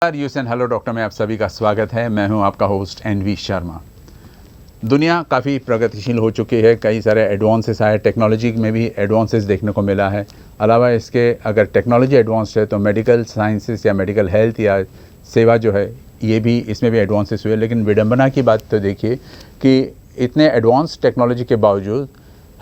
यूएसएन hello doctor में आप सभी का स्वागत है। मैं हूं आपका होस्ट एनवी शर्मा। दुनिया काफ़ी प्रगतिशील हो चुकी है, कई सारे एडवांसेस आए, टेक्नोलॉजी में भी एडवांसेस देखने को मिला है। अलावा इसके अगर टेक्नोलॉजी एडवांस है तो मेडिकल साइंसेस या मेडिकल हेल्थ या सेवा जो है ये भी इसमें भी एडवांसेस हुए। लेकिन विडंबना की बात तो देखिए कि इतने एडवांस टेक्नोलॉजी के बावजूद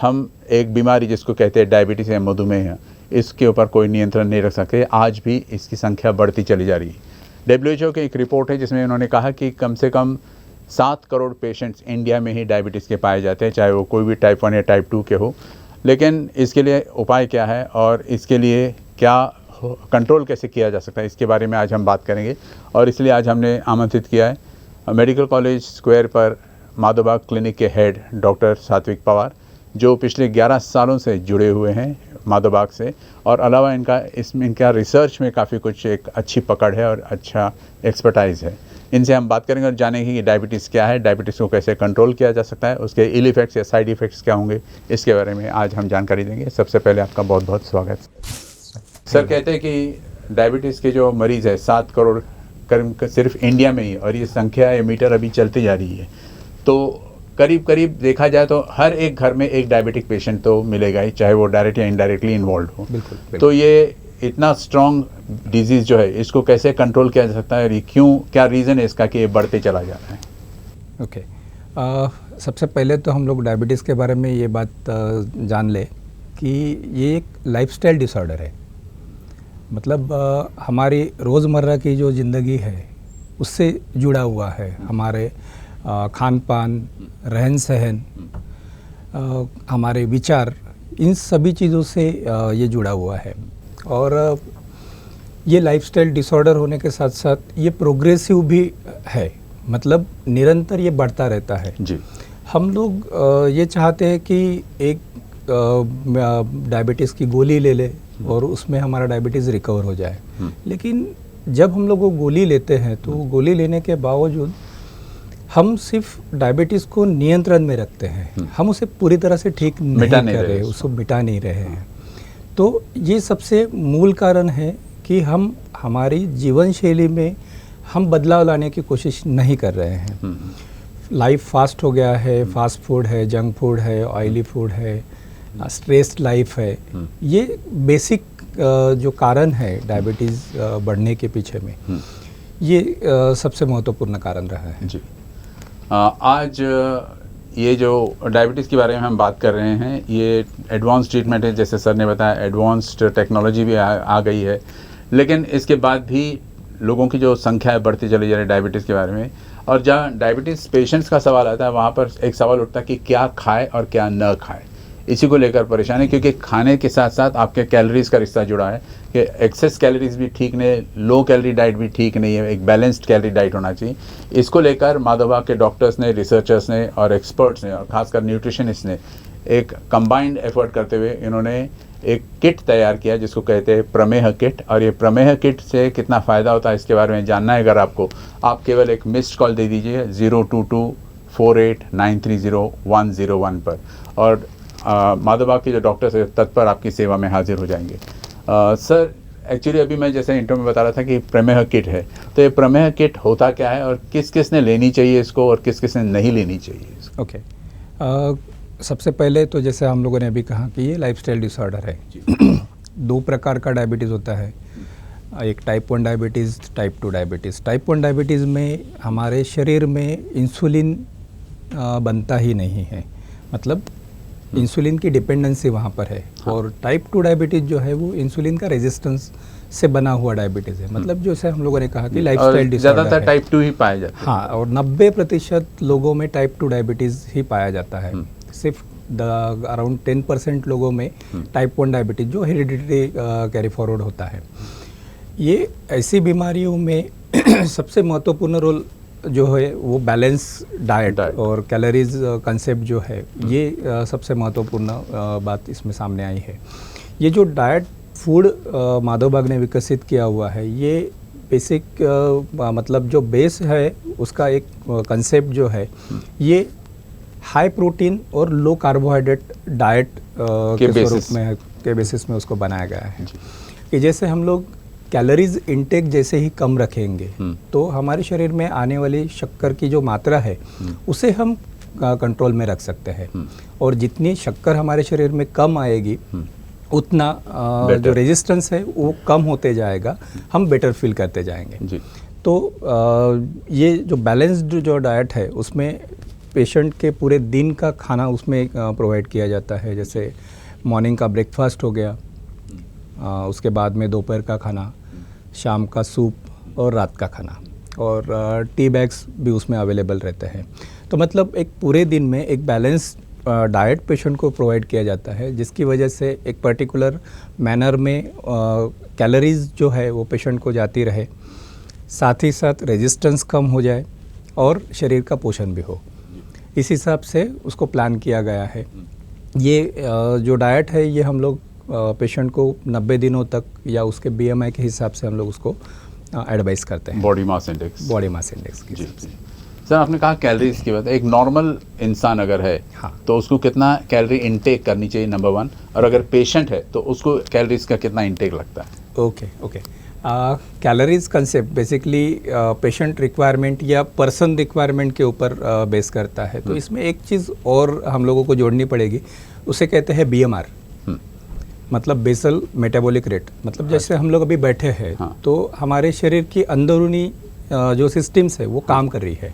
हम एक बीमारी जिसको कहते हैं डायबिटीज़ या मधुमेह, इसके ऊपर कोई नियंत्रण नहीं रख सकते। आज भी इसकी संख्या बढ़ती चली जा रही है। WHO की एक रिपोर्ट है जिसमें उन्होंने कहा कि कम से कम 7 करोड़ पेशेंट्स इंडिया में ही डायबिटीज़ के पाए जाते हैं, चाहे वो कोई भी टाइप 1 या टाइप 2 के हो। लेकिन इसके लिए उपाय क्या है और इसके लिए क्या कंट्रोल कैसे किया जा सकता है, इसके बारे में आज हम बात करेंगे। और इसलिए आज हमने आमंत्रित किया है मेडिकल कॉलेज स्क्वायर पर माधोबाग क्लिनिक के हेड डॉक्टर सात्विक पवार, जो पिछले 11 सालों से जुड़े हुए हैं माधोबाग से। और अलावा इनका रिसर्च में काफ़ी कुछ एक अच्छी पकड़ है और अच्छा एक्सपर्टाइज़ है। इनसे हम बात करेंगे और जानेंगे कि डायबिटीज़ क्या है, डायबिटीज़ को कैसे कंट्रोल किया जा सकता है, उसके इल इफ़ेक्ट्स या साइड इफ़ेक्ट्स क्या होंगे, इसके बारे में आज हम जानकारी देंगे। सबसे पहले आपका बहुत बहुत स्वागत। सर, कहते हैं कि डायबिटीज़ के जो मरीज़ है 7 करोड़ सिर्फ इंडिया में ही, और ये संख्या ये मीटर अभी चलती जा रही है। तो करीब करीब देखा जाए तो हर एक घर में एक डायबिटिक पेशेंट तो मिलेगा ही, चाहे वो डायरेक्ट या इनडायरेक्टली इन्वॉल्व हो। बिल्कुल। तो ये इतना स्ट्रॉन्ग डिजीज़ जो है इसको कैसे कंट्रोल किया जा सकता है, और ये क्यों, क्या रीज़न है इसका कि ये बढ़ते चला जा रहा है? ओके, सबसे पहले तो हम लोग डायबिटीज़ के बारे में ये बात जान ले कि ये एक लाइफस्टाइल डिसऑर्डर है। मतलब हमारी रोज़मर्रा की जो ज़िंदगी है उससे जुड़ा हुआ है। हमारे खान पान, रहन सहन, हमारे विचार, इन सभी चीज़ों से ये जुड़ा हुआ है। और ये लाइफस्टाइल डिसऑर्डर होने के साथ साथ ये प्रोग्रेसिव भी है, मतलब निरंतर ये बढ़ता रहता है जी। हम लोग ये चाहते हैं कि एक डायबिटीज़ की गोली ले ले और उसमें हमारा डायबिटीज़ रिकवर हो जाए। लेकिन जब हम लोग वो गोली लेते हैं तो गोली लेने के बावजूद हम सिर्फ डायबिटीज़ को नियंत्रण में रखते हैं, हम उसे पूरी तरह से ठीक नहीं कर रहे, उसको मिटा नहीं रहे हैं। तो ये सबसे मूल कारण है कि हम हमारी जीवन शैली में हम बदलाव लाने की कोशिश नहीं कर रहे हैं। लाइफ फास्ट हो गया है, फास्ट फूड है, जंक फूड है, ऑयली फूड है, स्ट्रेस्ड लाइफ है। ये बेसिक जो कारण है डायबिटीज़ बढ़ने के पीछे में, ये सबसे महत्वपूर्ण कारण रहा है जी। आज ये जो डायबिटीज़ के बारे में हम बात कर रहे हैं, ये एडवांस ट्रीटमेंट है, जैसे सर ने बताया एडवांस्ड टेक्नोलॉजी भी आ गई है। लेकिन इसके बाद भी लोगों की जो संख्या है बढ़ती चली जा रही है डायबिटीज़ के बारे में। और जहाँ डायबिटीज़ पेशेंट्स का सवाल आता है वहाँ पर एक सवाल उठता है कि क्या खाए और क्या न खाए। इसी को लेकर परेशानी, क्योंकि खाने के साथ साथ आपके कैलोरीज़ का रिश्ता जुड़ा है कि एक्सेस कैलोरीज भी ठीक नहीं, लो कैलोरी डाइट भी ठीक नहीं है, एक बैलेंस्ड कैलोरी डाइट होना चाहिए। इसको लेकर माधोबाग के डॉक्टर्स ने, रिसर्चर्स ने और एक्सपर्ट्स ने और ख़ासकर न्यूट्रिशनिस्ट ने एक कंबाइंड एफर्ट करते हुए इन्होंने एक किट तैयार किया जिसको कहते हैं प्रमेह किट। और ये प्रमेह किट से कितना फ़ायदा होता है इसके बारे में जानना है अगर आपको, आप केवल एक मिस्ड कॉल दे दीजिए 02248930101 पर, और माधोबाग के जो डॉक्टर्स हैं तत्पर आपकी सेवा में हाजिर हो जाएंगे। सर, एक्चुअली अभी मैं जैसे इंटरव्यू में बता रहा था कि प्रमेह किट है, तो ये प्रमेह किट होता क्या है और किस किस ने लेनी चाहिए इसको और किस किस ने नहीं लेनी चाहिए इसको? ओके, सबसे पहले तो जैसे हम लोगों ने अभी कहा कि ये लाइफस्टाइल डिसऑर्डर है। 2 प्रकार का डायबिटीज़ होता है, एक type 1 diabetes, type 2 diabetes. Type 1 diabetes में हमारे शरीर में इंसुलिन बनता ही नहीं है, मतलब इंसुलिन की डिपेंडेंसी वहाँ पर है। और टाइप 2 डायबिटीज़ जो है वो इंसुलिन का रेजिस्टेंस से बना हुआ डायबिटीज़ है। मतलब जैसे हम लोगों ने कहा कि लाइफस्टाइल डिसऑर्डर ज़्यादातर टाइप 2 ही पाया जाता है। हाँ, और 90% लोगों में टाइप 2 डायबिटीज़ ही पाया जाता है। सिर्फ अराउंड 10% लोगों में टाइप 1 डायबिटीज़ जो हेरिडिटरी कैरी फॉरवर्ड होता है। ये ऐसी बीमारियों में सबसे महत्वपूर्ण रोल जो है वो बैलेंस डाइट और कैलोरीज कंसेप्ट जो है, ये सबसे महत्वपूर्ण बात इसमें सामने आई है। ये जो डाइट फूड माधोबाग ने विकसित किया हुआ है, ये बेसिक मतलब जो बेस है उसका एक कंसेप्ट जो है, ये हाई प्रोटीन और लो कार्बोहाइड्रेट डाइट के स्वरूप में, के बेसिस में उसको बनाया गया है। कि जैसे हम लोग कैलोरीज इंटेक जैसे ही कम रखेंगे तो हमारे शरीर में आने वाली शक्कर की जो मात्रा है उसे हम कंट्रोल में रख सकते हैं। और जितनी शक्कर हमारे शरीर में कम आएगी उतना जो रेजिस्टेंस है वो कम होते जाएगा, हम बेटर फील करते जाएंगे जी। तो ये जो बैलेंस्ड जो डाइट है उसमें पेशेंट के पूरे दिन का खाना उसमें प्रोवाइड किया जाता है। जैसे मॉर्निंग का ब्रेकफास्ट हो गया, उसके बाद में दोपहर का खाना, शाम का सूप और रात का खाना, और टी बैग्स भी उसमें अवेलेबल रहते हैं। तो मतलब एक पूरे दिन में एक बैलेंस डाइट पेशेंट को प्रोवाइड किया जाता है, जिसकी वजह से एक पर्टिकुलर मैनर में कैलोरीज जो है वो पेशेंट को जाती रहे, साथ ही साथ रेजिस्टेंस कम हो जाए और शरीर का पोषण भी हो। इस हिसाब से उसको प्लान किया गया है। ये जो डाइट है ये हम लोग पेशेंट को 90 दिनों तक या उसके BMI के हिसाब से हम लोग उसको एडवाइस करते हैं। बॉडी मास इंडेक्स के जी हिसाब से। सर, आपने कहा कैलोरीज की बात, एक नॉर्मल इंसान अगर है हाँ। तो उसको कितना कैलोरी इनटेक करनी चाहिए, नंबर 1, और अगर पेशेंट है तो उसको कैलोरीज का कितना इनटेक लगता है? Okay calories concept basically patient requirement या पर्सन रिक्वायरमेंट के ऊपर बेस करता है। तो इसमें एक चीज़ और हम लोगों को जोड़नी पड़ेगी, उसे कहते हैं BMR, मतलब बेसल मेटाबॉलिक रेट। मतलब जैसे हम लोग अभी बैठे हैं तो हमारे शरीर की अंदरूनी जो सिस्टम्स है वो काम कर रही है,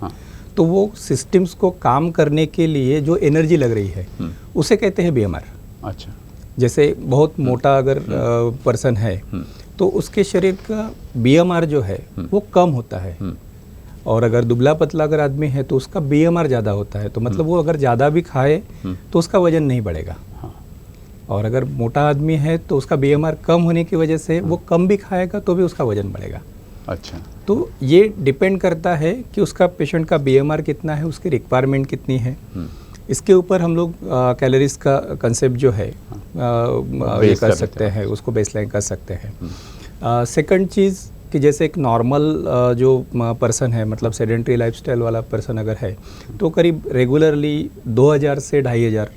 तो वो सिस्टम्स को काम करने के लिए जो एनर्जी लग रही है उसे कहते हैं BMR। अच्छा। जैसे बहुत मोटा अगर पर्सन है तो उसके शरीर का BMR जो है वो कम होता है, और अगर दुबला पतला अगर आदमी है तो उसका BMR ज़्यादा होता है। तो मतलब वो अगर ज़्यादा भी खाए तो उसका वजन नहीं बढ़ेगा, और अगर मोटा आदमी है तो उसका BMR कम होने की वजह से वो कम भी खाएगा तो भी उसका वजन बढ़ेगा। अच्छा। तो ये डिपेंड करता है कि उसका पेशेंट का BMR कितना है, उसकी रिक्वायरमेंट कितनी है, इसके ऊपर हम लोग कैलोरीज का कंसेप्ट जो है ये कर सकते हैं, उसको बेसलाइन कर सकते हैं। सेकंड चीज़ कि जैसे एक नॉर्मल जो पर्सन है, मतलब सेडेंट्री लाइफस्टाइल वाला पर्सन अगर है तो करीब रेगुलरली 2000 से 2500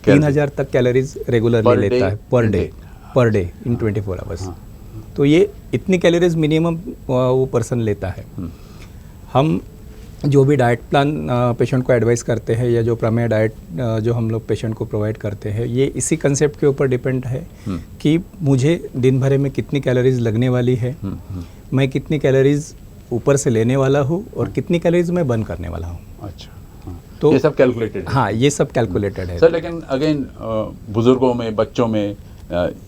3000 तक कैलोरीज रेगुलरली लेता है पर डे इन 24 आवर्स। तो ये इतनी कैलोरीज मिनिमम वो पर्सन लेता है। हम जो भी डाइट प्लान पेशेंट को एडवाइस करते हैं या जो प्रमेय डाइट जो हम लोग पेशेंट को प्रोवाइड करते हैं, ये इसी कंसेप्ट के ऊपर डिपेंड है कि मुझे दिन भर में कितनी कैलोरीज लगने वाली है, मैं कितनी कैलोरीज ऊपर से लेने वाला हूँ और कितनी कैलोरीज मैं बर्न करने वाला हूँ। अच्छा। तो ये सब कैलकुलेटेड है? हाँ, ये सब कैलकुलेटेड है सर। लेकिन अगेन बुजुर्गों में, बच्चों में,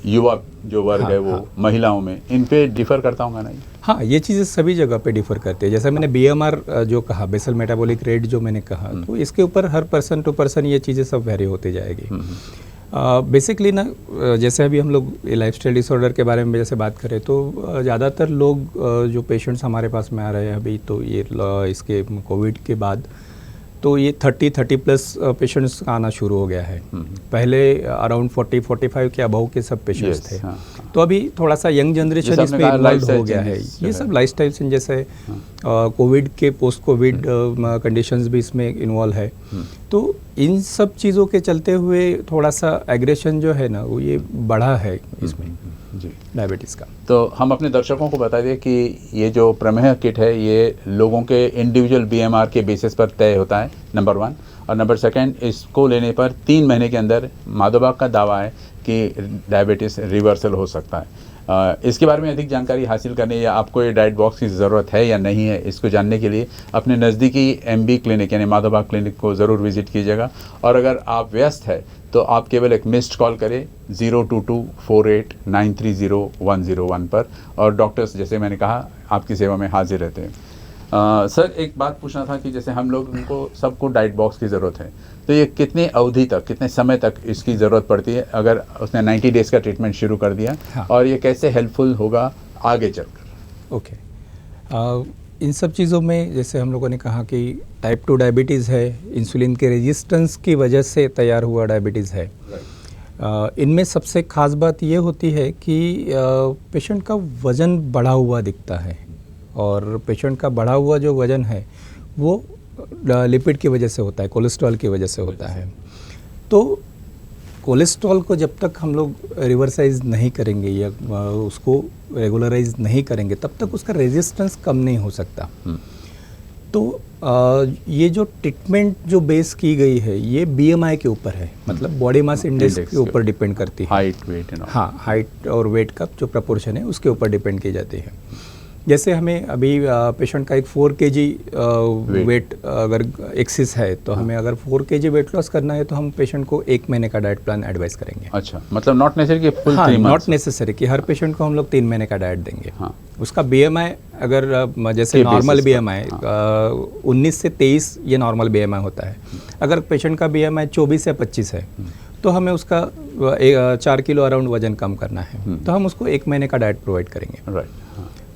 युवा जो वर्ग है वो, महिलाओं में, इन पे डिफर करता होगा नहीं? हाँ, ये चीज़ें सभी जगह पे डिफर करती है। जैसे मैंने BMR जो कहा, बेसल मेटाबॉलिक रेट जो मैंने कहा, तो इसके ऊपर हर पर्सन टू पर्सन ये चीज़ें सब वेरी होती जाएगी। बेसिकली ना, जैसे अभी हम लोग लाइफस्टाइल डिसऑर्डर के बारे में जैसे बात करें तो ज़्यादातर लोग जो पेशेंट्स हमारे पास में आ रहे हैं अभी, तो ये इसके कोविड के बाद तो ये 30+ पेशेंट्स आना शुरू हो गया है। पहले अराउंड 40-45 के अबव के सब पेशेंट्स थे। तो अभी थोड़ा सा यंग जनरेशन इसमें इन्वॉल्व हो गया है। ये सब लाइफस्टाइल चेंज, जैसे कोविड के पोस्ट कोविड कंडीशंस भी इसमें इन्वॉल्व है। तो इन सब चीज़ों के चलते हुए थोड़ा सा एग्रेशन जो है ना वो ये बढ़ा है इसमें जी डायबिटीज़ का। तो हम अपने दर्शकों को बता दें कि ये जो प्रमेय किट है ये लोगों के इंडिविजुअल BMR के बेसिस पर तय होता है, नंबर 1, और नंबर 2, इसको लेने पर 3 महीने के अंदर माधोबाग का दावा है कि डायबिटीज़ रिवर्सल हो सकता है। इसके बारे में अधिक जानकारी हासिल करने या आपको ये डाइट बॉक्स की ज़रूरत है या नहीं है, इसको जानने के लिए अपने नज़दीकी MB क्लिनिक यानी माधोबाग क्लिनिक को ज़रूर विजिट कीजिएगा। और अगर आप व्यस्त है तो आप केवल एक मिस्ड कॉल करें 02248930101 पर, और डॉक्टर्स जैसे मैंने कहा आपकी सेवा में हाजिर रहते हैं। सर, एक बात पूछना था कि जैसे हम लोग उनको सबको डाइट बॉक्स की ज़रूरत है, तो ये कितनी अवधि तक, कितने समय तक इसकी ज़रूरत पड़ती है अगर उसने 90 डेज़ का ट्रीटमेंट शुरू कर दिया? हाँ। और ये कैसे हेल्पफुल होगा आगे चलकर? ओके। इन सब चीज़ों में जैसे हम लोगों ने कहा कि टाइप 2 डायबिटीज़ है, इंसुलिन के रेजिस्टेंस की वजह से तैयार हुआ डायबिटीज़ है। इनमें सबसे ख़ास बात ये होती है कि पेशेंट का वज़न बढ़ा हुआ दिखता है, और पेशेंट का बढ़ा हुआ जो वज़न है वो लिपिड की वजह से होता है, कोलेस्ट्रॉल की वजह से होता है। तो कोलेस्ट्रॉल को जब तक हम लोग रिवर्साइज नहीं करेंगे या उसको रेगुलराइज नहीं करेंगे तब तक उसका रेजिस्टेंस कम नहीं हो सकता। तो ये जो ट्रीटमेंट जो बेस की गई है ये BMI के ऊपर है, मतलब बॉडी मास इंडेक्स के ऊपर डिपेंड करती है। हाइट वेट हाँ, हाइट और वेट का जो प्रपोर्शन है उसके ऊपर डिपेंड की जाती है। जैसे हमें अभी पेशेंट का एक 4 kg वेट अगर एक्सिस है तो हमें अगर 4 kg वेट लॉस करना है तो हम पेशेंट को 1 महीने का डाइट प्लान एडवाइस करेंगे। अच्छा, मतलब नॉट नेसेसरी कि फुल 3 मंथ्स। नॉट नेसेसरी कि हर पेशेंट को हम लोग 3 महीने का डाइट देंगे। हाँ। उसका BMI अगर जैसे नॉर्मल BMI 19 से 23 ये नॉर्मल BMI होता है। अगर पेशेंट का BMI 24 या 25 है तो हमें उसका 4 किलो अराउंड वजन कम करना है, तो हम उसको 1 महीने का डाइट प्रोवाइड करेंगे। राइट।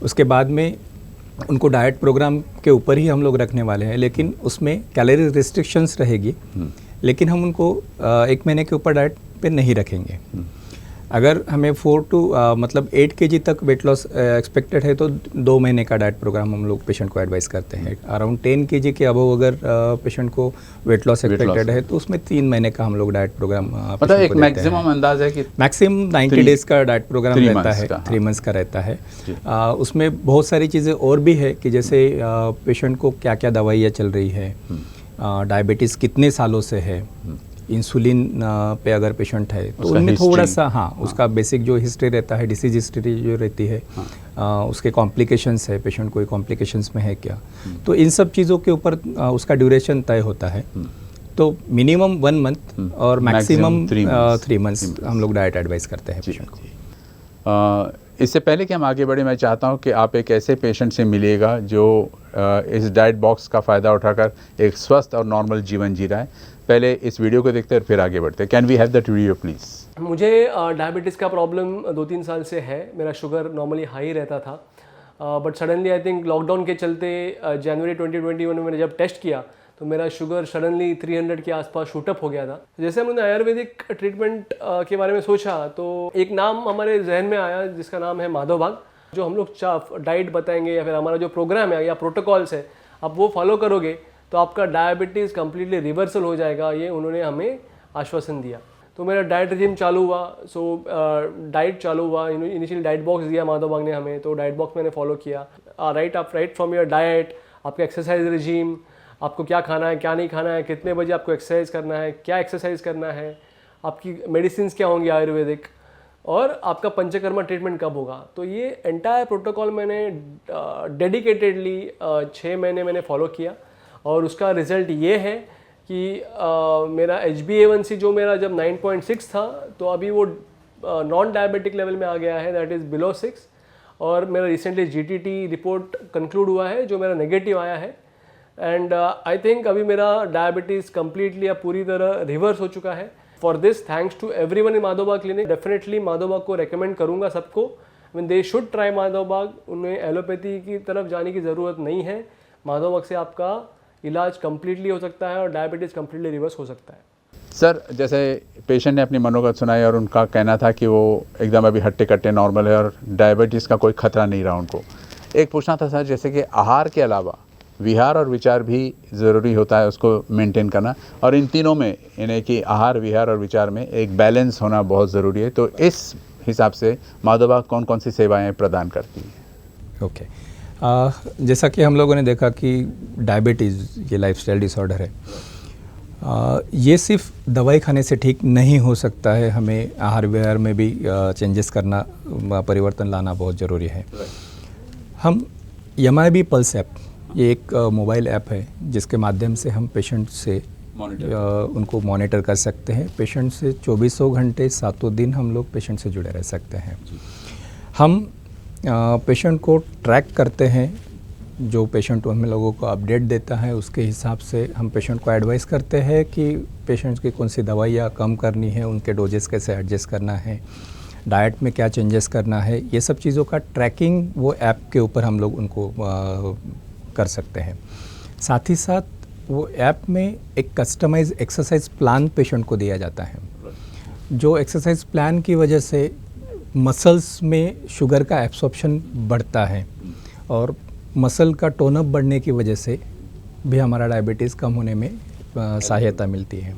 उसके बाद में उनको डाइट प्रोग्राम के ऊपर ही हम लोग रखने वाले हैं, लेकिन उसमें कैलोरी रिस्ट्रिक्शंस रहेगी, लेकिन हम उनको 1 महीने के ऊपर डाइट पे नहीं रखेंगे। अगर हमें 8 kg तक वेट लॉस एक्सपेक्टेड है तो 2 महीने का डाइट प्रोग्राम हम लोग पेशेंट को एडवाइस करते हैं। अराउंड 10 kg के अबव अगर पेशेंट को वेट लॉस एक्सपेक्टेड है तो उसमें 3 महीने का हम लोग डाइट प्रोग्राम मतलब एक मैक्सिमम अंदाज है कि मैक्सिमम 90 डेज का डाइट प्रोग्राम रहता है, 3 मंथ्स का रहता है। उसमें बहुत सारी चीज़ें और भी है कि जैसे पेशेंट को क्या क्या दवाइयाँ चल रही है, डायबिटीज़ कितने सालों से है, इंसुलिन पे अगर पेशेंट है तो उनमें थोड़ा सा उसका बेसिक जो हिस्ट्री रहता है, डिसीज हिस्ट्री जो रहती है, उसके कॉम्प्लिकेशंस है, पेशेंट कोई कॉम्प्लिकेशंस में है क्या, तो इन सब चीज़ों के ऊपर उसका ड्यूरेशन तय होता है। तो मिनिमम 1 मंथ और मैक्सिमम 3 मंथ्स हम लोग डाइट एडवाइस करते हैं पेशेंट को। इससे पहले कि हम आगे बढ़े, मैं चाहता हूं कि आप एक ऐसे पेशेंट से मिलिएगा जो इस डाइट बॉक्स का फ़ायदा उठाकर एक स्वस्थ और नॉर्मल जीवन जी रहा है। पहले इस वीडियो को देखते हैं और फिर आगे बढ़ते हैं। Can we have that video please? मुझे डायबिटीज़ का प्रॉब्लम 2-3 साल से है। मेरा शुगर नॉर्मली हाई रहता था, but suddenly I think lockdown के चलते जनवरी 2021 में मैंने जब टेस्ट किया तो मेरा शुगर सडनली 300 के आसपास शूटअप हो गया था। जैसे हमने आयुर्वेदिक ट्रीटमेंट के बारे में सोचा तो एक नाम हमारे जहन में आया जिसका नाम है माधव बाग। जो हम लोग डाइट बताएंगे या फिर हमारा जो प्रोग्राम है या प्रोटोकॉल्स है आप वो फॉलो करोगे तो आपका डायबिटीज़ कम्प्लीटली रिवर्सल हो जाएगा, ये उन्होंने हमें आश्वासन दिया। तो मेरा डाइट रिजीम चालू हुआ। डाइट चालू हुआ, इनिशियली डाइट बॉक्स दिया माधव बाग ने हमें, तो डाइट बॉक्स मैंने फॉलो किया। राइट फ्रॉम योर डाइट, आपका एक्सरसाइज रिजीम, आपको क्या खाना है क्या नहीं खाना है, कितने बजे आपको एक्सरसाइज करना है, क्या एक्सरसाइज करना है, आपकी मेडिसिन क्या होंगी आयुर्वेदिक, और आपका पंचकर्मा ट्रीटमेंट कब होगा। तो ये एंटायर प्रोटोकॉल मैंने डेडिकेटेडली 6 महीने मैंने फॉलो किया और उसका रिज़ल्ट ये है कि मेरा HbA1c जो मेरा जब 9.6 था तो अभी वो नॉन डायबिटिक लेवल में आ गया है, दैट इज़ बिलो 6। और मेरा रिसेंटली GTT रिपोर्ट कंक्लूड हुआ है जो मेरा नेगेटिव आया है। एंड आई थिंक अभी मेरा डायबिटीज़ कम्प्लीटली अब पूरी तरह रिवर्स हो चुका है। For this thanks to everyone in Madhav Bagh clinic. Definitely Madhav Bagh को रेकमेंड करूँगा सबको, mean they should try Madhav Bagh. उन्हें एलोपैथी की तरफ जाने की ज़रूरत नहीं है। माधव बाग से आपका इलाज कम्प्लीटली हो सकता है और डायबिटीज़ कम्प्लीटली रिवर्स हो सकता है। सर, जैसे पेशेंट ने अपनी मनोगत सुनाई और उनका कहना था कि वो एकदम अभी हट्टे कट्टे नॉर्मल है और डायबिटीज़ का कोई खतरा नहीं रहा उनको। एक पूछना था सर, जैसे कि आहार के अलावा विहार और विचार भी ज़रूरी होता है उसको मेंटेन करना, और इन तीनों में यानी कि आहार, विहार और विचार में एक बैलेंस होना बहुत ज़रूरी है। तो इस हिसाब से माधव बाग कौन कौन सी सेवाएँ प्रदान करती है? ओके, जैसा कि हम लोगों ने देखा कि डायबिटीज़ ये लाइफस्टाइल डिसऑर्डर है, ये सिर्फ दवाई खाने से ठीक नहीं हो सकता है। हमें आहार विहार में भी चेंजेस करना, परिवर्तन लाना बहुत ज़रूरी है। हम MIB पल्स ऐप, ये एक मोबाइल ऐप है जिसके माध्यम से हम पेशेंट से उनको मॉनिटर कर सकते हैं। पेशेंट से 24 घंटे 7 दिन हम लोग पेशेंट से जुड़े रह सकते हैं। हम पेशेंट को ट्रैक करते हैं, जो पेशेंट हम लोगों को अपडेट देता है उसके हिसाब से हम पेशेंट को एडवाइस करते हैं कि पेशेंट्स की कौन सी दवाइयाँ कम करनी है, उनके डोजेस कैसे एडजस्ट करना है, डाइट में क्या चेंजेस करना है, ये सब चीज़ों का ट्रैकिंग वो ऐप के ऊपर हम लोग उनको कर सकते हैं। साथ ही साथ वो ऐप में एक कस्टमाइज एक्सरसाइज प्लान पेशेंट को दिया जाता है, जो एक्सरसाइज प्लान की वजह से मसल्स में शुगर का एब्सॉर्प्शन बढ़ता है और मसल का टोन अप बढ़ने की वजह से भी हमारा डायबिटीज़ कम होने में सहायता मिलती है।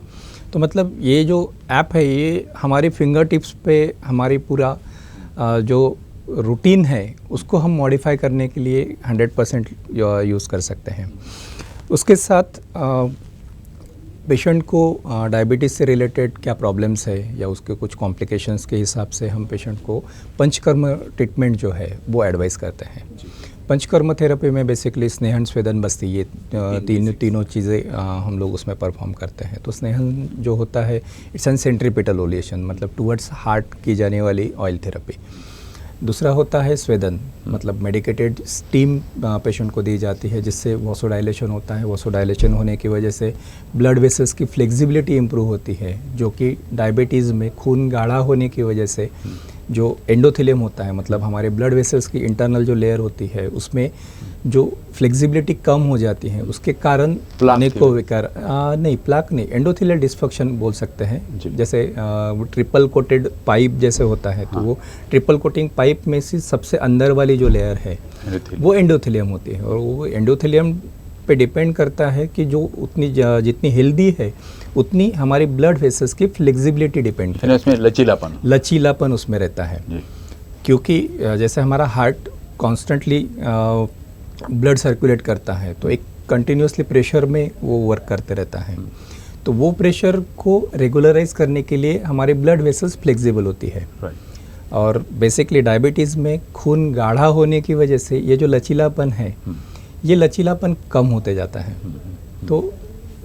तो मतलब ये जो ऐप है ये हमारी फिंगर टिप्स पे हमारी पूरा जो रूटीन है उसको हम मॉडिफाई करने के लिए 100% यूज़ कर सकते हैं। उसके साथ पेशेंट को डायबिटीज़ से रिलेटेड क्या प्रॉब्लम्स है या उसके कुछ कॉम्प्लिकेशंस के हिसाब से हम पेशेंट को पंचकर्म ट्रीटमेंट जो है वो एडवाइस करते हैं। पंचकर्म थेरेपी में बेसिकली स्नेहन, स्वेदन, बस्ती ये तीनों चीज़ें हम लोग उसमें परफॉर्म करते हैं। तो स्नेहन जो होता है इट्स एन सेंट्रीपिटल ओलिएशन, मतलब टूवर्ड्स हार्ट की जाने वाली ऑयल थेरेपी। दूसरा होता है स्वेदन, मतलब मेडिकेटेड स्टीम पेशेंट को दी जाती है जिससे वॉसोडाइलेशन होता है। वॉसोडाइलेशन होने की वजह से ब्लड वेसल्स की फ्लेक्सिबिलिटी इम्प्रूव होती है, जो कि डायबिटीज़ में खून गाढ़ा होने की वजह से जो एंडोथेलियम होता है, मतलब हमारे ब्लड वेसल्स की इंटरनल जो लेयर होती है उसमें जो फ्लेक्सिबिलिटी कम हो जाती है उसके कारण अनेकों विकार, नहीं प्लाक नहीं, एंडोथेलियल डिस्फंक्शन बोल सकते हैं। जैसे वो ट्रिपल कोटेड पाइप जैसे होता है, तो वो ट्रिपल कोटिंग पाइप में से सबसे अंदर वाली जो लेयर है वो एंडोथेलियम होती है, और वो एंडोथेलियम पे डिपेंड करता है कि जो उतनी जितनी हेल्दी है उतनी हमारी ब्लड वेसल्स की फ्लेक्सिबिलिटी डिपेंड करती है। उसमें लचीलापन उसमें रहता है, क्योंकि जैसे हमारा हार्ट कॉन्स्टेंटली ब्लड सर्कुलेट करता है तो एक कंटिन्यूसली प्रेशर में वो वर्क करते रहता है। तो वो प्रेशर को रेगुलराइज करने के लिए हमारे ब्लड वेसल्स फ्लेक्सिबल होती है। और बेसिकली डायबिटीज़ में खून गाढ़ा होने की वजह से ये जो लचीलापन है ये लचीलापन कम होते जाता है। तो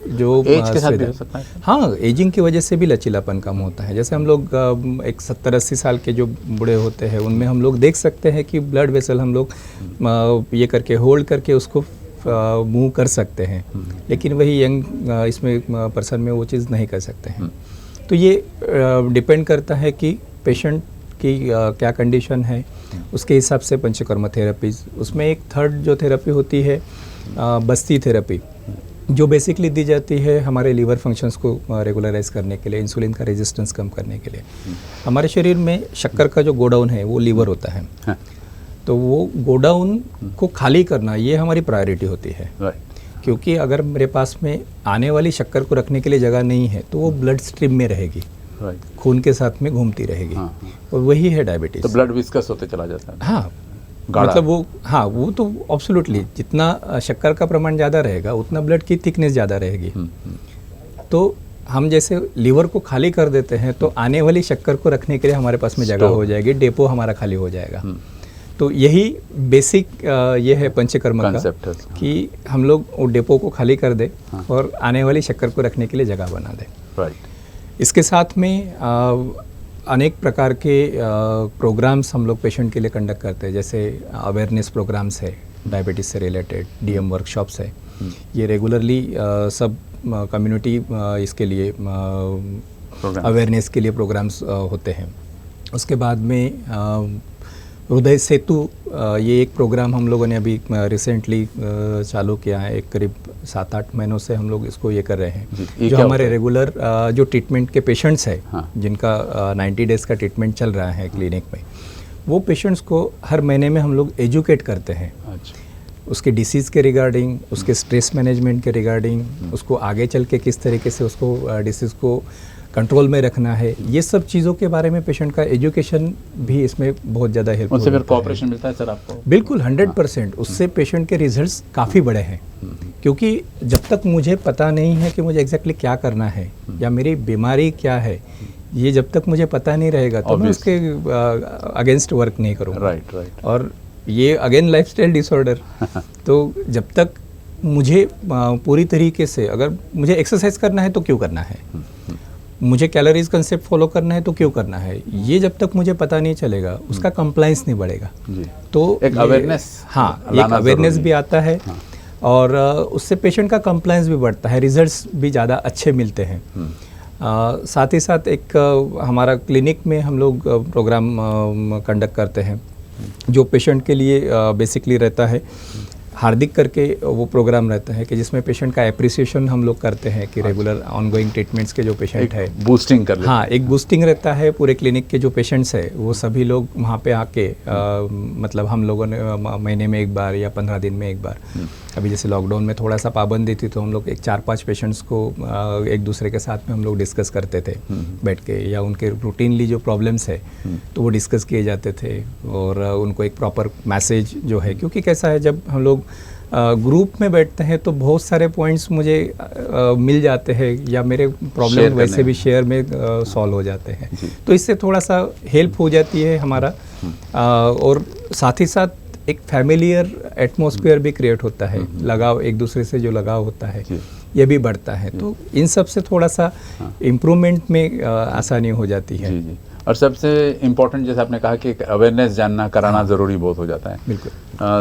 जो एज के साथ भी हो सकता है? हाँ, एजिंग की वजह से भी लचीलापन कम होता है। जैसे हम लोग एक 70-80 साल के जो बूढ़े होते हैं उनमें हम लोग देख सकते हैं कि ब्लड वेसल हम लोग ये करके होल्ड करके उसको मूव कर सकते हैं, लेकिन वही यंग इसमें पर्सन में वो चीज़ नहीं कर सकते हैं। तो ये डिपेंड करता है कि पेशेंट की क्या कंडीशन है, उसके हिसाब से पंचकर्म थेरेपीज। उसमें एक थर्ड जो थेरेपी होती है बस्ती थेरेपी, जो बेसिकली दी जाती है हमारे लीवर फंक्शंस को रेगुलराइज करने के लिए, इंसुलिन का रेजिस्टेंस कम करने के लिए। हमारे शरीर में शक्कर का जो गोडाउन है वो लीवर होता है, तो वो गोडाउन को खाली करना ये हमारी प्रायोरिटी होती है। क्योंकि अगर मेरे पास में आने वाली शक्कर को रखने के लिए जगह नहीं है तो वो ब्लड स्ट्रीम में रहेगी, खून के साथ में घूमती रहेगी। और वही है डायबिटीज़। तो ब्लड विस्कस होते चला जाता है। हाँ, मतलब वो तो एब्सोल्युटली, जितना शक्कर का प्रमाण ज़्यादा रहेगा उतना ब्लड की थिकनेस ज़्यादा रहेगी। तो हम जैसे लीवर को खाली कर देते हैं तो आने वाली शक्कर को रखने के लिए हमारे पास में जगह हो जाएगी, डेपो हमारा खाली हो जाएगा। तो यही बेसिक ये है पंचकर्म का, कि हम लोग वो डेपो को खाली कर दे और आने वाली शक्कर को रखने के लिए जगह बना दे। इसके साथ में अनेक प्रकार के प्रोग्राम्स हम लोग पेशेंट के लिए कंडक्ट करते हैं। जैसे अवेयरनेस प्रोग्राम्स है डायबिटीज़ से रिलेटेड, डीएम वर्कशॉप्स है, ये रेगुलरली सब कम्युनिटी इसके लिए अवेयरनेस के लिए प्रोग्राम्स होते हैं। उसके बाद में हृदय सेतु, ये एक प्रोग्राम हम लोगों ने अभी रिसेंटली चालू किया है। एक करीब 7-8 महीनों से हम लोग इसको ये कर रहे हैं। जो हमारे रेगुलर जो ट्रीटमेंट के पेशेंट्स हैं, जिनका 90 डेज़ का ट्रीटमेंट चल रहा है क्लिनिक में, वो पेशेंट्स को हर महीने में हम लोग एजुकेट करते हैं। उसके डिसीज़ के रिगार्डिंग, उसके स्ट्रेस मैनेजमेंट के रिगार्डिंग, उसको आगे चल के किस तरीके से उसको डिसीज़ को कंट्रोल में रखना है, ये सब चीज़ों के बारे में पेशेंट का एजुकेशन भी इसमें बहुत ज़्यादा हेल्प उनसे फिर कोऑपरेशन मिलता है सर आपको? बिल्कुल 100%। उससे पेशेंट के रिजल्ट्स काफ़ी बड़े हैं, क्योंकि जब तक मुझे पता नहीं है कि मुझे एग्जैक्टली क्या करना है या मेरी बीमारी क्या है, ये जब तक मुझे पता नहीं रहेगा तो मैं उसके अगेंस्ट वर्क नहीं करूँगा। और ये अगेन लाइफस्टाइल डिसऑर्डर, तो जब तक मुझे पूरी तरीके से, अगर मुझे एक्सरसाइज करना है तो क्यों करना है, मुझे कैलोरीज कंसेप्ट फॉलो करना है तो क्यों करना है, ये जब तक मुझे पता नहीं चलेगा उसका कंप्लायंस नहीं बढ़ेगा। तो एक अवेयरनेस, हाँ, एक अवेयरनेस भी आता है और उससे पेशेंट का कंप्लायंस भी बढ़ता है, रिजल्ट्स भी ज़्यादा अच्छे मिलते हैं। साथ ही साथ एक हमारा क्लिनिक में हम लोग प्रोग्राम कंडक्ट करते हैं जो पेशेंट के लिए बेसिकली रहता है हार्दिक करके वो प्रोग्राम रहता है कि जिसमें पेशेंट का एप्रिसिएशन हम लोग करते हैं कि रेगुलर ऑनगोइंग ट्रीटमेंट्स के जो पेशेंट है, बूस्टिंग कर लेते हाँ, एक बूस्टिंग रहता है। पूरे क्लिनिक के जो पेशेंट्स है वो सभी लोग वहाँ पे आके मतलब हम लोगों ने महीने में एक बार या 15 दिन में एक बार, अभी जैसे लॉकडाउन में थोड़ा सा पाबंदी थी तो हम लोग एक 4-5 पेशेंट्स को एक दूसरे के साथ में हम लोग डिस्कस करते थे बैठ के, या उनके रूटीनली जो प्रॉब्लम्स है तो वो डिस्कस किए जाते थे और उनको एक प्रॉपर मैसेज जो है, क्योंकि कैसा है जब हम लोग ग्रुप में बैठते हैं तो बहुत सारे पॉइंट्स मुझे मिल जाते हैं या मेरे प्रॉब्लम वैसे भी शेयर में सॉल्व हो जाते हैं, तो इससे थोड़ा सा हेल्प हो जाती है हमारा। और साथ ही साथ एक फैमिलियर एटमॉस्फेयर भी क्रिएट होता है, लगाव, एक दूसरे से जो लगाव होता है ये भी बढ़ता है, तो इन सब से थोड़ा सा इम्प्रूवमेंट में आसानी हो जाती है। जी। और सबसे इम्पोर्टेंट जैसे आपने कहा कि अवेयरनेस जानना कराना ज़रूरी बहुत हो जाता है। बिल्कुल।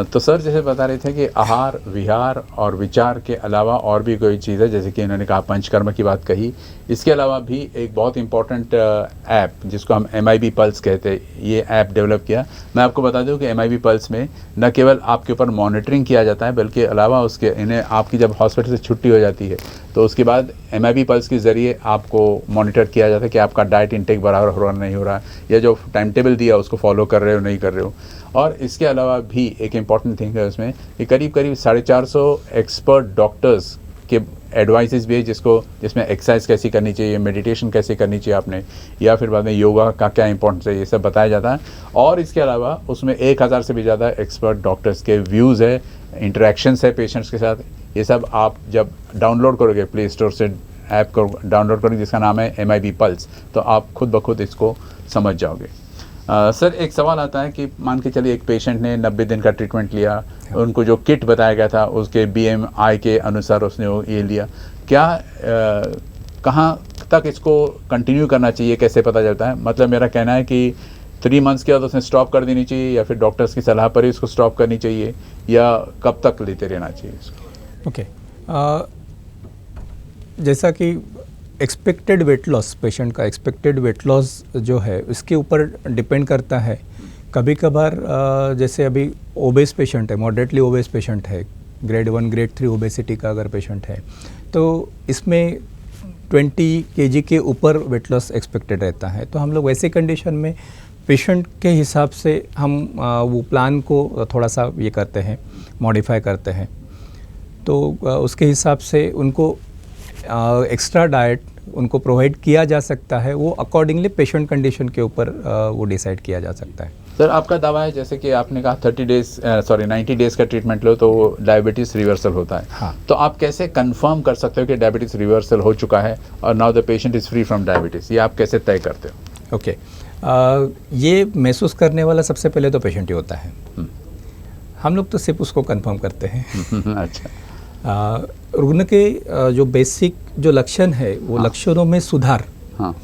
तो सर जैसे बता रहे थे कि आहार, विहार और विचार के अलावा और भी कोई चीज़ है, जैसे कि इन्होंने कहा पंचकर्म की बात कही, इसके अलावा भी एक बहुत इम्पॉर्टेंट ऐप जिसको हम MIB पल्स कहते हैं, ये ऐप डेवलप किया। मैं आपको बता दूं कि MIB पल्स में न केवल आपके ऊपर मॉनिटरिंग किया जाता है बल्कि अलावा उसके इन्हें आपकी जब हॉस्पिटल से छुट्टी हो जाती है तो उसके बाद MIB पल्स के ज़रिए आपको मॉनिटर किया जाता है कि आपका डाइट इंटेक बराबर हो रहा नहीं हो रहा, या जो टाइम टेबल दिया उसको फॉलो कर रहे हो नहीं कर रहे हो। और इसके अलावा भी एक इम्पॉर्टेंट थिंग है उसमें कि करीब 450 एक्सपर्ट डॉक्टर्स के एडवाइसेस भी है, जिसमें एक्सरसाइज कैसी करनी चाहिए, मेडिटेशन कैसे करनी चाहिए आपने, या फिर बाद में योगा का क्या इंपॉर्टेंस है, ये सब बताया जाता है। और इसके अलावा उसमें 1000 से भी ज़्यादा एक्सपर्ट डॉक्टर्स के व्यूज़ है, इंटरेक्शंस है पेशेंट्स के साथ। ये सब आप जब डाउनलोड करोगे प्ले स्टोर से ऐप को डाउनलोड करोगे जिसका नाम है MIB पल्स, तो आप खुद ब खुद इसको समझ जाओगे। सर एक सवाल आता है कि मान के चलिए एक पेशेंट ने 90 दिन का ट्रीटमेंट लिया, उनको जो किट बताया गया था उसके BMI के अनुसार उसने वो ये लिया, क्या कहाँ तक इसको कंटिन्यू करना चाहिए, कैसे पता चलता है? मतलब मेरा कहना है कि 3 मंथ्स के बाद उसने स्टॉप कर देनी चाहिए, या फिर डॉक्टर्स की सलाह पर ही इसको स्टॉप करनी चाहिए, या कब तक लेते रहना चाहिए इसको? ओके। जैसा कि एक्सपेक्टेड वेट लॉस, पेशेंट का एक्सपेक्टेड वेट लॉस जो है उसके ऊपर डिपेंड करता है। कभी कभार जैसे अभी ओबेस पेशेंट है, मॉडरेटली ओबेस पेशेंट है, ग्रेड 1 ग्रेड 3 ओबेसिटी का अगर पेशेंट है तो इसमें 20 kg के ऊपर वेट लॉस एक्सपेक्टेड रहता है, तो हम लोग वैसे कंडीशन में पेशेंट के हिसाब से हम वो प्लान को थोड़ा सा ये करते हैं, मॉडिफाई करते हैं। तो उसके हिसाब से उनको एक्स्ट्रा डाइट उनको प्रोवाइड किया जा सकता है, वो अकॉर्डिंगली पेशेंट कंडीशन के ऊपर वो डिसाइड किया जा सकता है। सर आपका दावा है जैसे कि आपने कहा 90 डेज़ का ट्रीटमेंट लो तो डायबिटीज़ रिवर्सल होता है। हाँ। तो आप कैसे कंफर्म कर सकते हो कि डायबिटीज़ रिवर्सल हो चुका है और now the patient is free from diabetes, ये आप कैसे तय करते हो? ओके। ये महसूस करने वाला सबसे पहले तो पेशेंट ही होता है। हम लोग तो सिर्फ उसको कंफर्म करते हैं। अच्छा। रुग्ण के जो बेसिक जो लक्षण है वो लक्षणों में सुधार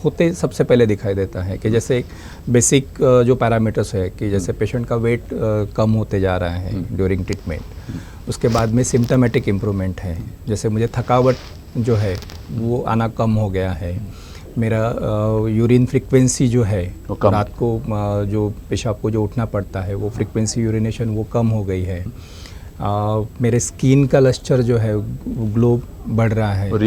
होते सबसे पहले दिखाई देता है, कि जैसे एक बेसिक जो पैरामीटर्स है कि जैसे पेशेंट का वेट कम होते जा रहा है ड्यूरिंग ट्रीटमेंट, उसके बाद में सिम्टोमेटिक इम्प्रूवमेंट है, जैसे मुझे थकावट जो है वो आना कम हो गया है, मेरा यूरिन फ्रीक्वेंसी जो है रात को जो पेशाब को जो उठना पड़ता है वो फ्रीक्वेंसी यूरिनेशन वो कम हो गई है, मेरे स्किन का लस्टर जो है ग्लो बढ़ रहा है,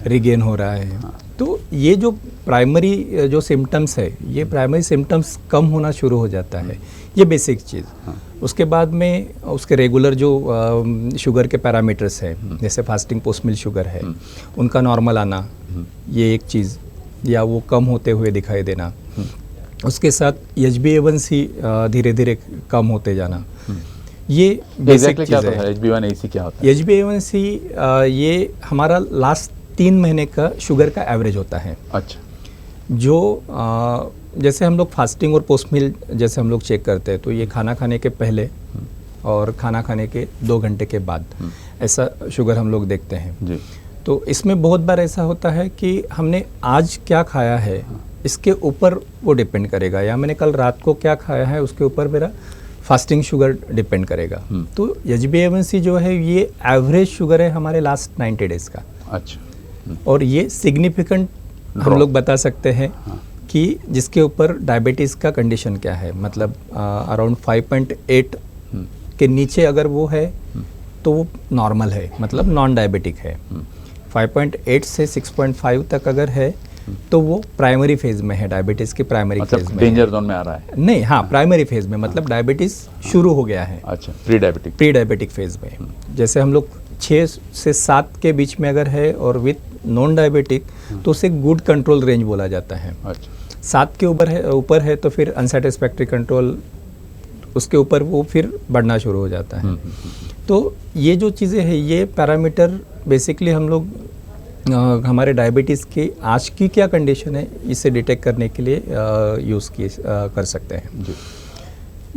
रीगेन हो रहा है। तो ये जो प्राइमरी जो सिम्टम्स है, ये प्राइमरी सिम्टम्स कम होना शुरू हो जाता है, ये बेसिक चीज़। उसके बाद में उसके रेगुलर जो शुगर के पैरामीटर्स है, जैसे फास्टिंग पोस्ट मील शुगर है, उनका नॉर्मल आना, ये एक चीज़, या वो कम होते हुए दिखाई देना। उसके साथ HbA1c धीरे धीरे कम होते जाना, ये बेसिक चीज़ है। HbA1c क्या होता है? HbA1c ये हमारा लास्ट 3 महीने का शुगर का एवरेज होता है। अच्छा। जो जैसे हम लोग फास्टिंग और पोस्ट मील जैसे हम लोग चेक करते हैं, तो ये खाना खाने के पहले और खाना खाने के 2 घंटे के बाद ऐसा शुगर हम लोग देखते हैं जी। तो इसमें बहुत बार ऐसा होता है कि हमने आज क्या खाया है इसके ऊपर वो डिपेंड करेगा, या मैंने कल रात को क्या खाया है उसके ऊपर मेरा फास्टिंग शुगर डिपेंड करेगा। तो HbA1c जो है ये एवरेज शुगर है हमारे लास्ट 90 डेज़ का। अच्छा। और ये सिग्निफिकेंट हम लोग बता सकते हैं कि जिसके ऊपर डायबिटीज़ का कंडीशन क्या है, मतलब अराउंड 5.8 के नीचे अगर वो है तो वो नॉर्मल है, मतलब नॉन डायबिटिक है। 5.8 से 6.5 तक अगर है तो वो प्राइमरी फेज में है, डायबिटीज़ के प्राइमरी फेज मतलब में डेंजर जोन में आ रहा है। नहीं, हाँ, प्राइमरी फेज में, मतलब डायबिटीज़ शुरू हो गया है। अच्छा, प्री डायबिटिक फेज में। जैसे हम लोग 6 से 7 के बीच में अगर है और विथ नॉन डायबिटिक तो उसे गुड कंट्रोल रेंज बोला जाता है। अच्छा, 7 के ऊपर है तो फिर अनसेटिस्फैक्ट्री कंट्रोल, उसके ऊपर वो फिर बढ़ना शुरू हो जाता है। तो ये जो चीज़ें हैं, ये पैरामीटर बेसिकली हम लोग हमारे डायबिटीज़ के आज की क्या कंडीशन है इसे डिटेक्ट करने के लिए यूज़ कर सकते हैं।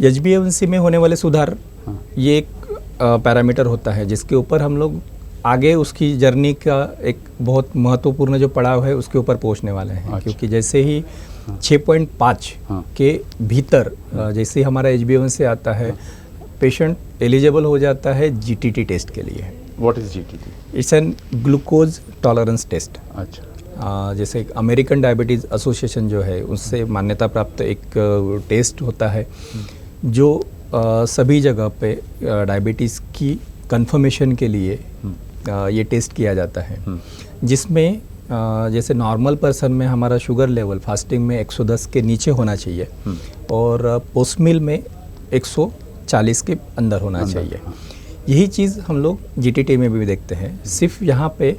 HbA1c में होने वाले सुधार, ये एक पैरामीटर होता है जिसके ऊपर हम लोग आगे उसकी जर्नी का एक बहुत महत्वपूर्ण जो पड़ाव है उसके ऊपर पहुंचने वाले हैं। अच्छा। क्योंकि जैसे ही 6.5 के भीतर जैसे ही हमारा HbA1c आता है, पेशेंट एलिजिबल हो जाता है GTT टेस्ट के लिए। What is GTT? It's an glucose tolerance test. अच्छा, जैसे अमेरिकन डायबिटीज़ एसोसिएशन जो है उससे मान्यता प्राप्त एक टेस्ट होता है जो सभी जगह पे डायबिटीज़ की कंफर्मेशन के लिए ये टेस्ट किया जाता है, जिसमें जैसे नॉर्मल पर्सन में हमारा शुगर लेवल फास्टिंग में 110 के नीचे होना चाहिए और पोस्ट मील में 140 के अंदर होना चाहिए। यही चीज़ हम लोग GTT में भी देखते हैं। सिर्फ यहाँ पे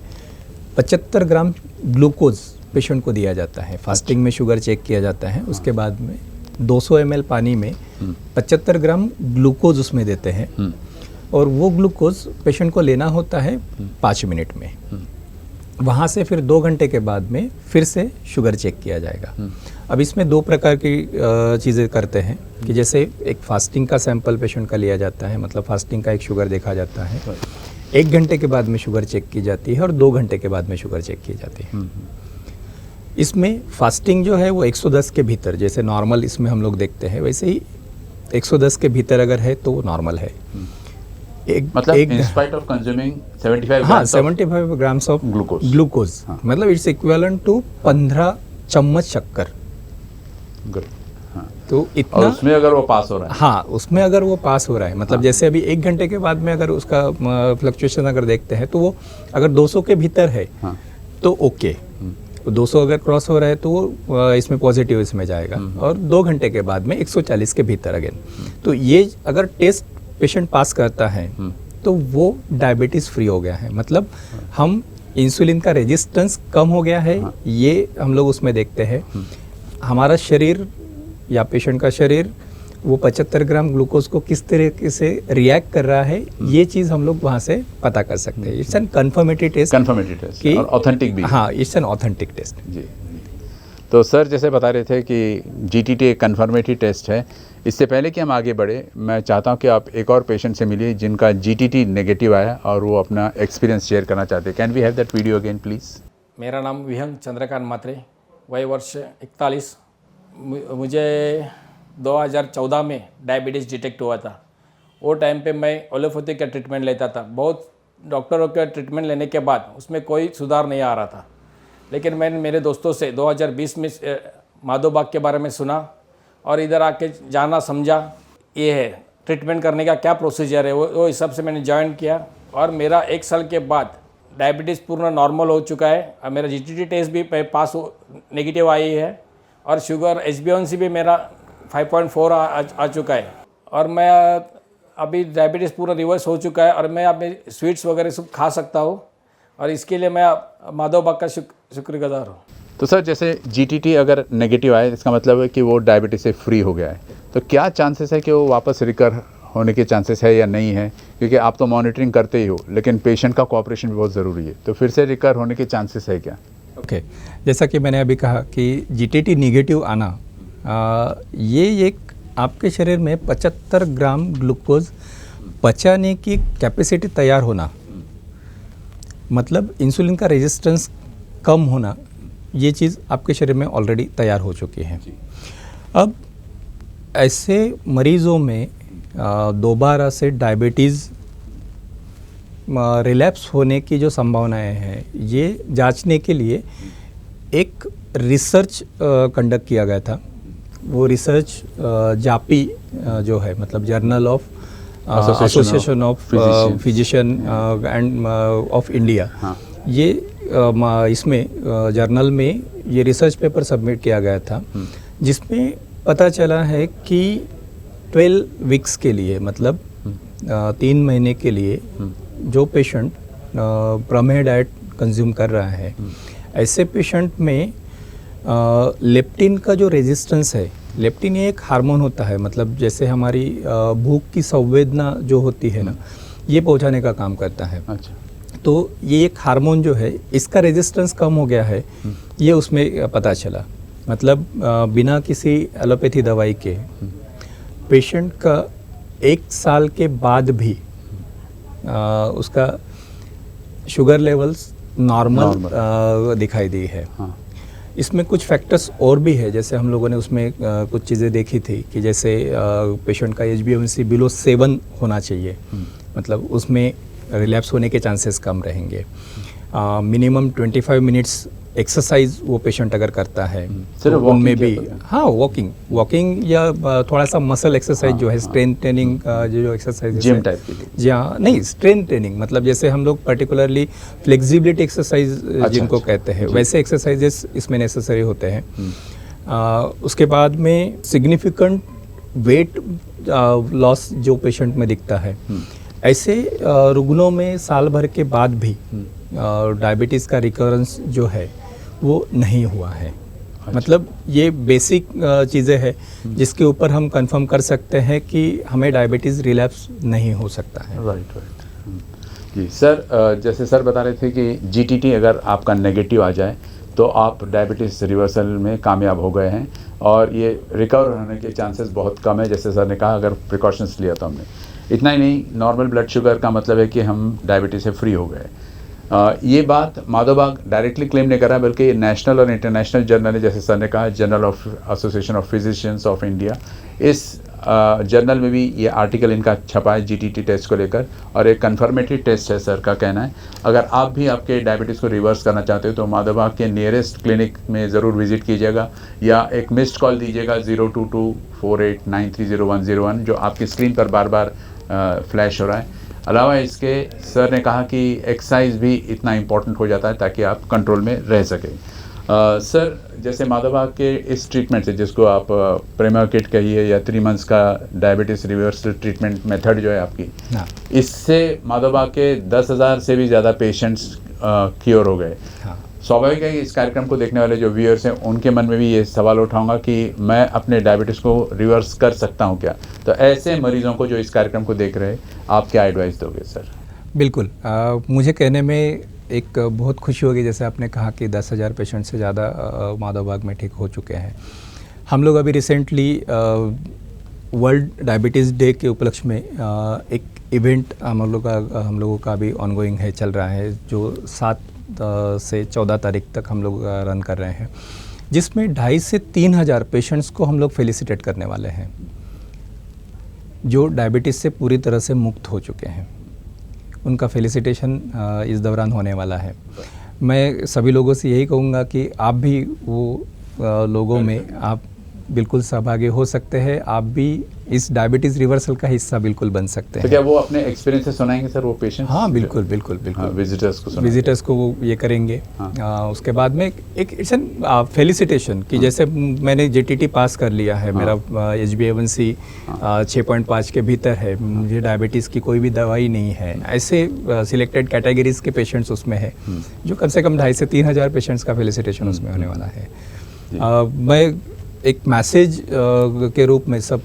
75 ग्राम ग्लूकोज पेशेंट को दिया जाता है। फास्टिंग में शुगर चेक किया जाता है, उसके बाद में 200 ml पानी में 75 ग्राम ग्लूकोज उसमें देते हैं और वो ग्लूकोज पेशेंट को लेना होता है 5 मिनट में। वहाँ से फिर 2 घंटे के बाद में फिर से शुगर चेक किया जाएगा। अब इसमें 2 प्रकार की चीज़ें करते हैं कि जैसे एक फास्टिंग का सैंपल पेशेंट का लिया जाता है, मतलब फास्टिंग का एक शुगर देखा जाता है, 1 घंटे के बाद में शुगर चेक की जाती है और 2 घंटे के बाद में शुगर चेक की जाती है। इसमें फास्टिंग जो है वो 110 के भीतर, जैसे नॉर्मल इसमें हम लोग देखते हैं वैसे ही 110 के भीतर अगर है तो वो नॉर्मल है। मतलब in spite of consuming 75 grams of glucose, हाँ। मतलब इट्स इक्विवेलेंट टू 15 चम्मच शक्कर। तो इतना, और उसमें अगर वो पास हो रहा है, हाँ, उसमें अगर वो पास हो रहा है, मतलब जैसे अभी 1 घंटे के बाद में अगर उसका फ्लक्चुएशन अगर देखते हैं तो वो अगर 200 के भीतर है तो ओके, 200 अगर क्रॉस हो रहा है तो वो इसमें पॉजिटिव इसमें जाएगा और 2 घंटे के बाद में 140 के भीतर अगेन। तो ये अगर टेस्ट पेशेंट पास करता है तो वो डायबिटीज़ फ्री हो गया है, मतलब हम इंसुलिन का रेजिस्टेंस कम हो गया है, ये हम लोग उसमें देखते हैं। हमारा शरीर या पेशेंट का शरीर वो 75 ग्राम ग्लूकोज को किस तरीके से रिएक्ट कर रहा है, ये चीज़ हम लोग वहाँ से पता कर सकते हैं। इट्स एन कन्फर्मेटरी टेस्ट और ऑथेंटिक भी। हाँ, इट्स एन ऑथेंटिक टेस्ट। जी, तो सर जैसे बता रहे थे कि GTT एक कन्फर्मेटरी टेस्ट है। इससे पहले कि हम आगे बढ़े, मैं चाहता हूं कि आप एक और पेशेंट से मिलिए जिनका GTT नेगेटिव आया और वो अपना एक्सपीरियंस शेयर करना चाहते हैं। Can we have that video again please? मेरा नाम विहंग चंद्रकांत मात्रे, वय वर्ष 41। मुझे 2014 में डायबिटीज़ डिटेक्ट हुआ था। वो टाइम पे मैं एलोपैथी का ट्रीटमेंट लेता था। बहुत डॉक्टरों का ट्रीटमेंट लेने के बाद उसमें कोई सुधार नहीं आ रहा था, लेकिन मैंने मेरे दोस्तों से 2020 में माधव बाग के बारे में सुना और इधर आके जाना समझा ये है ट्रीटमेंट करने का क्या प्रोसीजर है, वो हिसाब से मैंने ज्वाइन किया और मेरा 1 साल के बाद डायबिटीज़ पूर्ण नॉर्मल हो चुका है और मेरा GTT टेस्ट भी पास नेगेटिव आई है और शुगर HbA1c भी मेरा 5.4 आ चुका है और मैं अभी डायबिटीज़ पूरा रिवर्स हो चुका है और मैं अभी स्वीट्स वगैरह सब खा सकता हूँ और इसके लिए मैं माधव बाग का शुक्रगुजार हूँ। तो सर जैसे GTT अगर नेगेटिव आए इसका मतलब है कि वो डायबिटीज़ से फ्री हो गया है, तो क्या चांसेस है कि वो वापस रिकर होने के चांसेस है या नहीं है? क्योंकि आप तो मॉनिटरिंग करते ही हो, लेकिन पेशेंट का कोऑपरेशन भी बहुत ज़रूरी है, तो फिर से रिकर होने के चांसेस है क्या? ओके, जैसा कि मैंने अभी कहा कि GTT नेगेटिव आना, ये एक आपके शरीर में 75 ग्राम ग्लूकोज पचाने की कैपेसिटी तैयार होना, मतलब इंसुलिन का रेजिस्टेंस कम होना, ये चीज़ आपके शरीर में ऑलरेडी तैयार हो चुकी है। अब ऐसे मरीज़ों में दोबारा से डायबिटीज़ रिलैप्स होने की जो संभावनाएं हैं, ये जांचने के लिए एक रिसर्च कंडक्ट किया गया था। वो रिसर्च जापी जो है, मतलब journal of association of physician end of India, ये इसमें जर्नल में ये रिसर्च पेपर सबमिट किया गया था, जिसमें पता चला है कि 12 वीक्स के लिए, मतलब 3 महीने के लिए जो पेशेंट प्रमेय डाइट कंज्यूम कर रहा है, ऐसे पेशेंट में लेप्टिन का जो रेजिस्टेंस है, लेप्टिन ये एक हार्मोन होता है, मतलब जैसे हमारी भूख की संवेदना जो होती है ना, ये पहुंचाने का काम करता है। अच्छा। तो ये एक हार्मोन जो है, इसका रेजिस्टेंस कम हो गया है, ये उसमें पता चला। मतलब बिना किसी एलोपैथी दवाई के पेशेंट का 1 साल के बाद भी उसका शुगर लेवल्स नॉर्मल दिखाई दी है। हाँ। इसमें कुछ फैक्टर्स और भी है, जैसे हम लोगों ने उसमें कुछ चीज़ें देखी थी कि जैसे पेशेंट का HbA1c बिलो 7 होना चाहिए, मतलब उसमें रिलैप्स होने के चांसेस कम रहेंगे। मिनिमम 25 मिनट्स एक्सरसाइज वो पेशेंट अगर करता है तो उनमें भी, हाँ, वॉकिंग या थोड़ा सा मसल एक्सरसाइज जो है, स्ट्रेंथ ट्रेनिंग जो एक्सरसाइज, जिम टाइप की। जी हाँ, नहीं, स्ट्रेंथ ट्रेनिंग, मतलब जैसे हम लोग पर्टिकुलरली फ्लेक्सिबिलिटी एक्सरसाइज जिनको कहते हैं, वैसे एक्सरसाइजेस इसमें नेसेसरी होते हैं। उसके बाद में सिग्निफिकेंट वेट लॉस जो पेशेंट में दिखता है, ऐसे रुग्णों में साल भर के बाद भी डायबिटीज़ का रिकरेंस जो है वो नहीं हुआ है। अच्छा। मतलब ये बेसिक चीज़ें हैं जिसके ऊपर हम कंफर्म कर सकते हैं कि हमें डायबिटीज़ रिलैप्स नहीं हो सकता है। राइट। जी सर, जैसे सर बता रहे थे कि GTT अगर आपका नेगेटिव आ जाए तो आप डायबिटीज़ रिवर्सल में कामयाब हो गए हैं और ये रिकवर होने के चांसेस बहुत कम है, जैसे सर ने कहा, अगर प्रिकॉशंस लिया तो हमने। इतना ही नहीं, नॉर्मल ब्लड शुगर का मतलब है कि हम डायबिटीज़ से फ्री हो गए। ये बात माधवबाग डायरेक्टली क्लेम नहीं कर रहा, बल्कि नेशनल और इंटरनेशनल जर्नल है, जैसे सर ने कहा, journal of association of physicians of India, इस जर्नल में भी ये आर्टिकल इनका छपा है GTT टेस्ट को लेकर, और एक कन्फर्मेटरी टेस्ट है सर का कहना है। अगर आप भी आपके डायबिटीज़ को रिवर्स करना चाहते हो तो माधवबाग के नियरेस्ट क्लिनिक में ज़रूर विजिट कीजिएगा, या एक मिस्ड कॉल दीजिएगा 022489300101, जो आपकी स्क्रीन पर बार बार फ्लैश हो रहा है। अलावा इसके सर ने कहा कि एक्सरसाइज भी इतना इम्पोर्टेंट हो जाता है ताकि आप कंट्रोल में रह सकें। सर, जैसे माधवबाग के इस ट्रीटमेंट से, जिसको आप प्रेमा किट कहिए या 3 मंथ्स का डायबिटीज़ रिवर्सल ट्रीटमेंट मेथड जो है आपकी, इससे माधवबाग के 10,000 से भी ज़्यादा पेशेंट्स क्योर हो गए। स्वाभाविक है कि इस कार्यक्रम को देखने वाले जो व्यूअर्स हैं उनके मन में भी ये सवाल उठाऊंगा कि मैं अपने डायबिटीज़ को रिवर्स कर सकता हूं क्या? तो ऐसे मरीजों को जो इस कार्यक्रम को देख रहे हैं, आप क्या एडवाइस दोगे सर? बिल्कुल, मुझे कहने में एक बहुत खुशी होगी, जैसे आपने कहा कि 10,000 पेशेंट से ज़्यादा माधवबाग में ठीक हो चुके हैं। हम लोग अभी रिसेंटली वर्ल्ड डायबिटीज़ डे के उपलक्ष्य में एक इवेंट हम लोगों का अभी ऑनगोइंग है, चल रहा है, जो 7 से 14 तारीख तक हम लोग रन कर रहे हैं, जिसमें 2,500 से 3,000 पेशेंट्स को हम लोग फेलिसिटेट करने वाले हैं, जो डायबिटीज़ से पूरी तरह से मुक्त हो चुके हैं। उनका फेलिसिटेशन इस दौरान होने वाला है। मैं सभी लोगों से यही कहूँगा कि आप भी वो लोगों में आप बिल्कुल सहभागी हो सकते हैं, आप भी इस डायबिटीज़ रिवर्सल का हिस्सा बिल्कुल बन सकते हैं। तो क्या वो अपने एक्सपीरियंस से सुनाएंगे सर वो पेशेंट्स? हाँ, बिल्कुल। विजिटर्स को वो ये करेंगे। उसके बाद में एक फेलिसिटेशन कि जैसे मैंने GTT पास कर लिया है, मेरा HbA1c 6.5 के भीतर है, मुझे डायबिटीज़ की कोई भी दवाई नहीं है, ऐसे सिलेक्टेड कैटेगरीज के पेशेंट्स उसमें है, जो कम से कम 2,500 से 3,000 पेशेंट्स का फेलिसिटेशन उसमें होने वाला है। मैं एक मैसेज के रूप में सब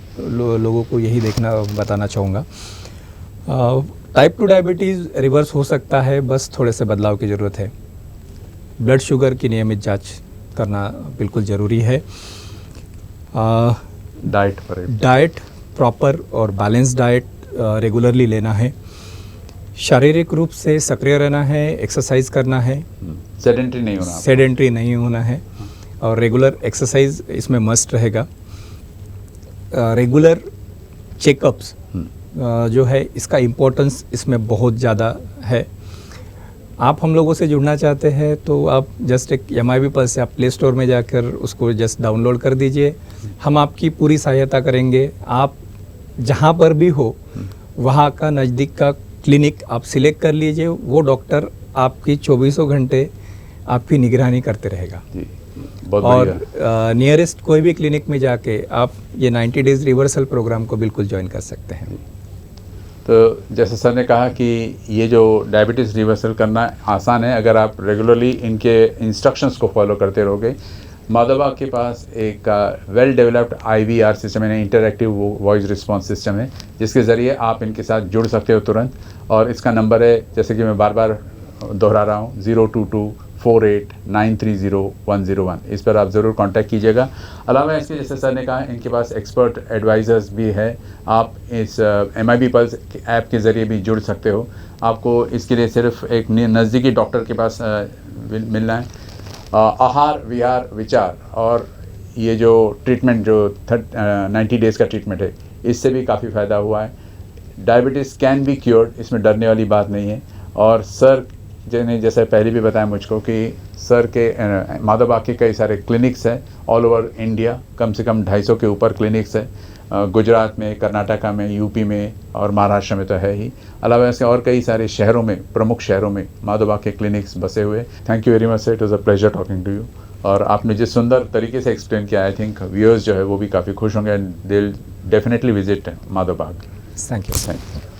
लोगों को यही बताना चाहूँगा, टाइप 2 डायबिटीज़ रिवर्स हो सकता है, बस थोड़े से बदलाव की ज़रूरत है। ब्लड शुगर की नियमित जांच करना बिल्कुल ज़रूरी है। डाइट प्रॉपर और बैलेंस डाइट रेगुलरली लेना है, शारीरिक रूप से सक्रिय रहना है, एक्सरसाइज करना है, सेडेंटरी नहीं होना है, और रेगुलर एक्सरसाइज इसमें मस्ट रहेगा। रेगुलर चेकअप्स जो है, इसका इम्पोर्टेंस इसमें बहुत ज़्यादा है। आप हम लोगों से जुड़ना चाहते हैं तो आप जस्ट एक MIB पर से आप प्ले स्टोर में जाकर उसको जस्ट डाउनलोड कर दीजिए, हम आपकी पूरी सहायता करेंगे। आप जहाँ पर भी हो वहाँ का नज़दीक का क्लिनिक आप सिलेक्ट कर लीजिए, वो डॉक्टर आपकी 24 घंटे आपकी निगरानी करते रहेगा। जी, बहुत और बढ़िया। नियरेस्ट कोई भी क्लिनिक में जाके आप ये 90 डेज़ रिवर्सल प्रोग्राम को बिल्कुल ज्वाइन कर सकते हैं। तो जैसे सर ने कहा कि ये जो डायबिटीज़ रिवर्सल करना आसान है अगर आप रेगुलरली इनके इंस्ट्रक्शंस को फॉलो करते रहोगे। माधवबाग के पास एक वेल डेवलप्ड IVR सिस्टम है, इंटरैक्टिव वॉइस रिस्पॉन्स सिस्टम है, जिसके ज़रिए आप इनके साथ जुड़ सकते हो तुरंत। और इसका नंबर है, जैसे कि मैं बार बार दोहरा रहा हूँ, 02248930101। इस पर आप ज़रूर कांटेक्ट कीजिएगा। अलावा इसके, जैसे सर ने कहा, इनके पास एक्सपर्ट एडवाइज़र्स भी है। आप इस MIB पल्स ऐप के ज़रिए भी जुड़ सकते हो। आपको इसके लिए सिर्फ एक नज़दीकी डॉक्टर के पास मिलना है। आहार विहार विचार और ये जो ट्रीटमेंट जो 90 डेज़ का ट्रीटमेंट है, इससे भी काफ़ी फ़ायदा हुआ है। डायबिटीज़ कैन बी क्योर्ड, इसमें डरने वाली बात नहीं है। और सर ने जैसे पहले भी बताया मुझको कि सर के माधवबाग के कई सारे क्लिनिक्स हैं ऑल ओवर इंडिया, कम से कम 250 के ऊपर क्लिनिक्स हैं। गुजरात में, कर्नाटका में, यूपी में और महाराष्ट्र में तो है ही। अलावा इसके और कई सारे शहरों में, प्रमुख शहरों में माधवबाग के क्लिनिक्स बसे हुए। Thank you very much sir, it was a pleasure talking to you. और आपने जिस सुंदर तरीके से एक्सप्लेन किया, आई थिंक व्यूअर्स जो है वो भी काफ़ी खुश होंगे and they will definitely visit Madhavbaug. Thank you. Thank you.